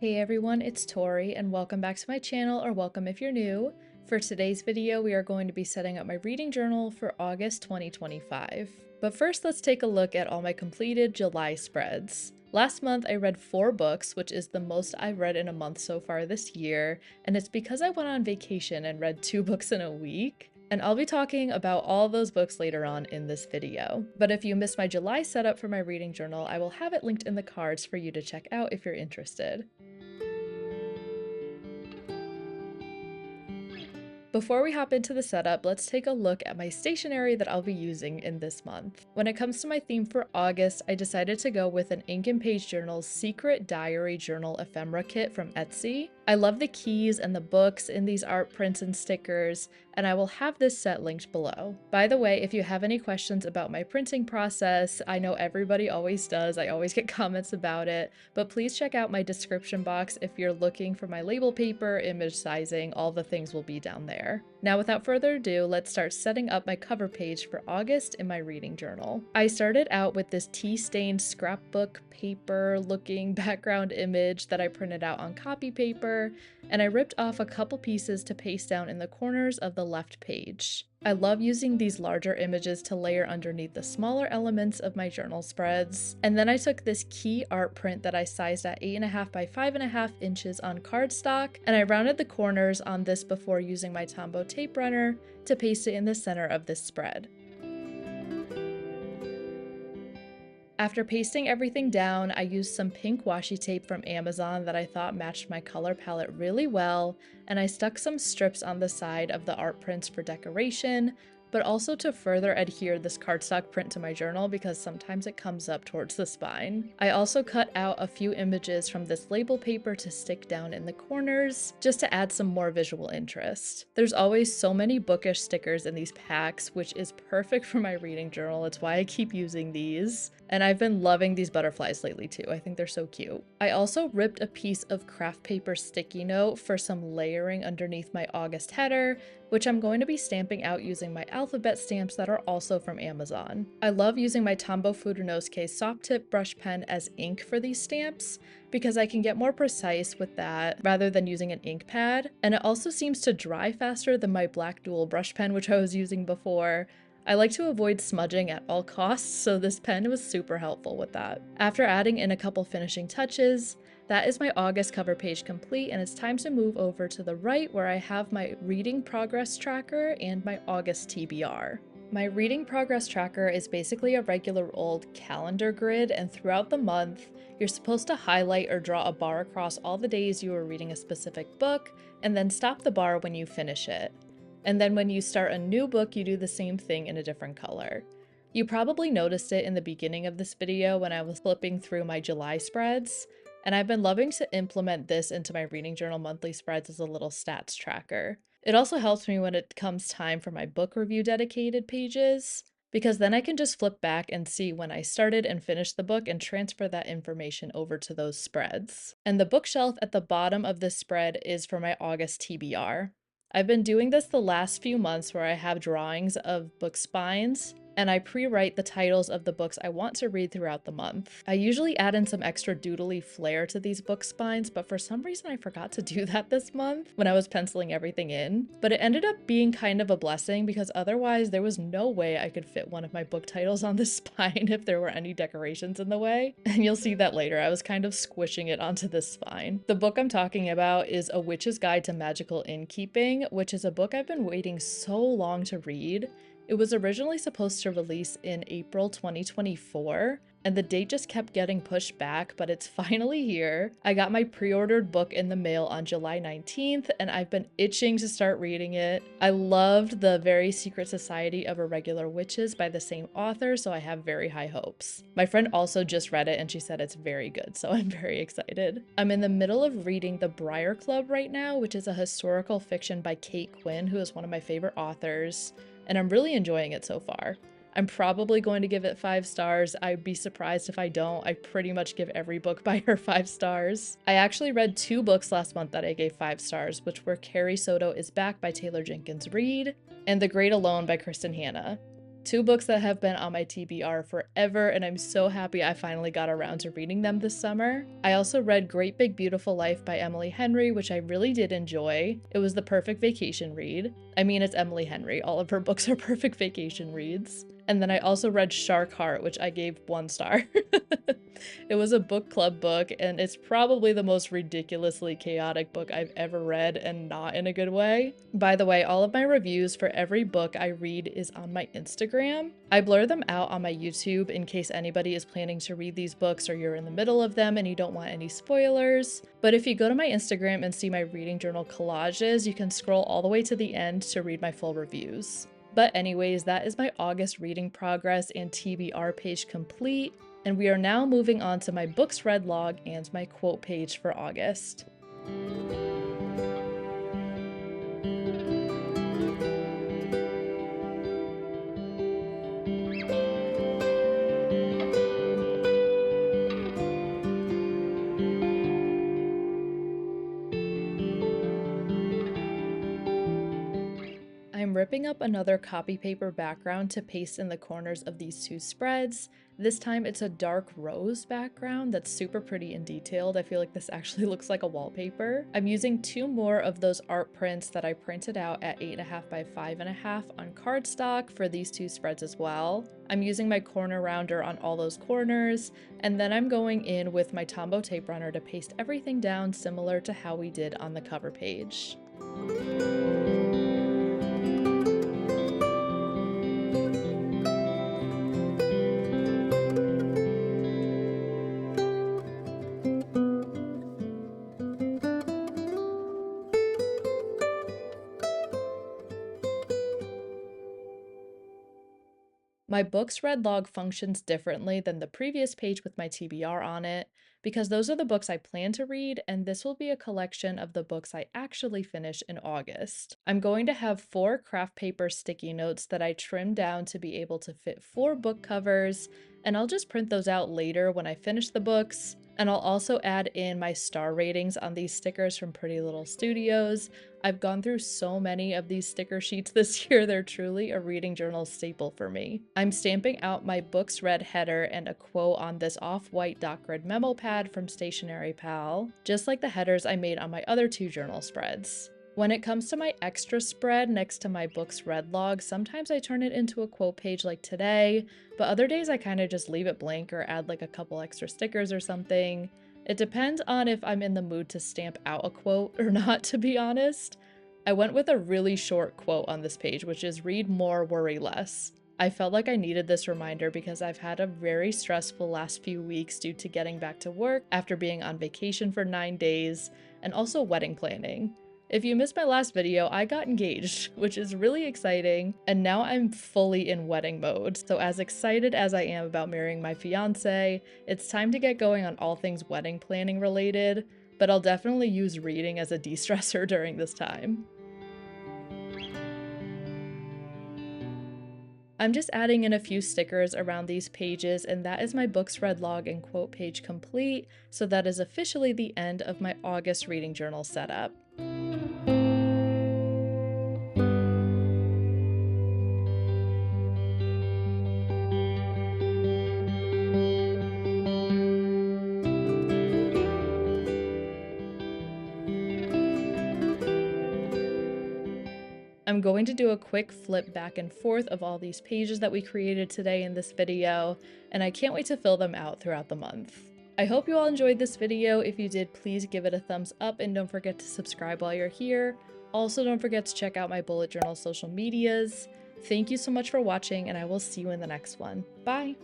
Hey everyone, it's Tori and welcome back to my channel, or welcome if you're new. For today's video, we are going to be setting up my reading journal for August 2025. But first, let's take a look at all my completed July spreads. Last month, I read 4 books, which is the most I've read in a month so far this year, and it's because I went on vacation and read 2 books in a week. And I'll be talking about all those books later on in this video. But if you missed my July setup for my reading journal, I will have it linked in the cards for you to check out if you're interested. Before we hop into the setup, let's take a look at my stationery that I'll be using in this month. When it comes to my theme for August, I decided to go with an Ink and Page Journal's Secret Diary Journal Ephemera Kit from Etsy. I love the keys and the books in these art prints and stickers, and I will have this set linked below. By the way, if you have any questions about my printing process, I know everybody always does, I always get comments about it, but please check out my description box if you're looking for my label paper, image sizing, all the things will be down there. Now without further ado, let's start setting up my cover page for August in my reading journal. I started out with this tea-stained scrapbook paper looking background image that I printed out on copy paper, and I ripped off a couple pieces to paste down in the corners of the left page. I love using these larger images to layer underneath the smaller elements of my journal spreads. And then I took this key art print that I sized at 8.5 by 5.5 inches on cardstock, and I rounded the corners on this before using my Tombow tape runner to paste it in the center of this spread. After pasting everything down, I used some pink washi tape from Amazon that I thought matched my color palette really well, and I stuck some strips on the side of the art prints for decoration, but also to further adhere this cardstock print to my journal because sometimes it comes up towards the spine. I also cut out a few images from this label paper to stick down in the corners, just to add some more visual interest. There's always so many bookish stickers in these packs, which is perfect for my reading journal. It's why I keep using these. And I've been loving these butterflies lately too. I think they're so cute. I also ripped a piece of craft paper sticky note for some layering underneath my August header, which I'm going to be stamping out using my alphabet stamps that are also from Amazon. I love using my Tombow Furunosuke soft tip brush pen as ink for these stamps because I can get more precise with that rather than using an ink pad, and it also seems to dry faster than my black dual brush pen, which I was using before. I like to avoid smudging at all costs, so this pen was super helpful with that. After adding in a couple finishing touches, that is my August cover page complete, and it's time to move over to the right where I have my reading progress tracker and my August TBR. My reading progress tracker is basically a regular old calendar grid, and throughout the month, you're supposed to highlight or draw a bar across all the days you are reading a specific book, and then stop the bar when you finish it. And then when you start a new book, you do the same thing in a different color. You probably noticed it in the beginning of this video when I was flipping through my July spreads, and I've been loving to implement this into my reading journal monthly spreads as a little stats tracker. It also helps me when it comes time for my book review dedicated pages, because then I can just flip back and see when I started and finished the book and transfer that information over to those spreads. And the bookshelf at the bottom of this spread is for my August TBR. I've been doing this the last few months where I have drawings of book spines, and I pre-write the titles of the books I want to read throughout the month. I usually add in some extra doodly flair to these book spines, but for some reason I forgot to do that this month when I was penciling everything in. But it ended up being kind of a blessing because otherwise there was no way I could fit one of my book titles on the spine if there were any decorations in the way. And you'll see that later, I was kind of squishing it onto the spine. The book I'm talking about is A Witch's Guide to Magical Innkeeping, which is a book I've been waiting so long to read. It was originally supposed to release in April 2024, and the date just kept getting pushed back, but it's finally here. I got my pre-ordered book in the mail on July 19th, and I've been itching to start reading it. I loved The Very Secret Society of Irregular Witches by the same author, so I have very high hopes. My friend also just read it, and she said it's very good, so I'm very excited. I'm in the middle of reading The Briar Club right now, which is a historical fiction by Kate Quinn, who is one of my favorite authors, and I'm really enjoying it so far. I'm probably going to give it 5 stars. I'd be surprised if I don't. I pretty much give every book by her 5 stars. I actually read 2 books last month that I gave 5 stars, which were Carrie Soto is Back by Taylor Jenkins Reid and The Great Alone by Kristen Hanna. Two books that have been on my TBR forever, and I'm so happy I finally got around to reading them this summer. I also read Great Big Beautiful Life by Emily Henry, which I really did enjoy. It was the perfect vacation read. I mean, it's Emily Henry. All of her books are perfect vacation reads. And then I also read Shark Heart, which I gave 1 star. It was a book club book, and it's probably the most ridiculously chaotic book I've ever read, and not in a good way. By the way, all of my reviews for every book I read is on my Instagram. I blur them out on my YouTube in case anybody is planning to read these books or you're in the middle of them and you don't want any spoilers. But if you go to my Instagram and see my reading journal collages, you can scroll all the way to the end to read my full reviews. But anyways, that is my August reading progress and TBR page complete, and we are now moving on to my books read log and my quote page for August. I'm ripping up another copy paper background to paste in the corners of these 2 spreads. This time it's a dark rose background that's super pretty and detailed. I feel like this actually looks like a wallpaper. I'm using 2 more of those art prints that I printed out at 8.5 by 5.5 on cardstock for these 2 spreads as well. I'm using my corner rounder on all those corners, and then I'm going in with my Tombow tape runner to paste everything down similar to how we did on the cover page. My books read log functions differently than the previous page with my TBR on it, because those are the books I plan to read, and this will be a collection of the books I actually finish in August. I'm going to have 4 craft paper sticky notes that I trimmed down to be able to fit 4 book covers, and I'll just print those out later when I finish the books. And I'll also add in my star ratings on these stickers from Pretty Little Studios. I've gone through so many of these sticker sheets this year, they're truly a reading journal staple for me. I'm stamping out my books read header and a quote on this off-white dot grid memo pad from Stationery Pal, just like the headers I made on my other 2 journal spreads. When it comes to my extra spread next to my books read log, sometimes I turn it into a quote page like today, but other days I kind of just leave it blank or add like a couple extra stickers or something. It depends on if I'm in the mood to stamp out a quote or not, to be honest. I went with a really short quote on this page, which is read more, worry less. I felt like I needed this reminder because I've had a very stressful last few weeks due to getting back to work after being on vacation for 9 days and also wedding planning. If you missed my last video, I got engaged, which is really exciting, and now I'm fully in wedding mode. So as excited as I am about marrying my fiance, it's time to get going on all things wedding planning related, but I'll definitely use reading as a de-stressor during this time. I'm just adding in a few stickers around these pages, and that is my books read log and quote page complete, so that is officially the end of my August reading journal setup. I'm going to do a quick flip back and forth of all these pages that we created today in this video, and I can't wait to fill them out throughout the month. I hope you all enjoyed this video. If you did, please give it a thumbs up and don't forget to subscribe while you're here. Also, don't forget to check out my bullet journal social medias. Thank you so much for watching, and I will see you in the next one. Bye!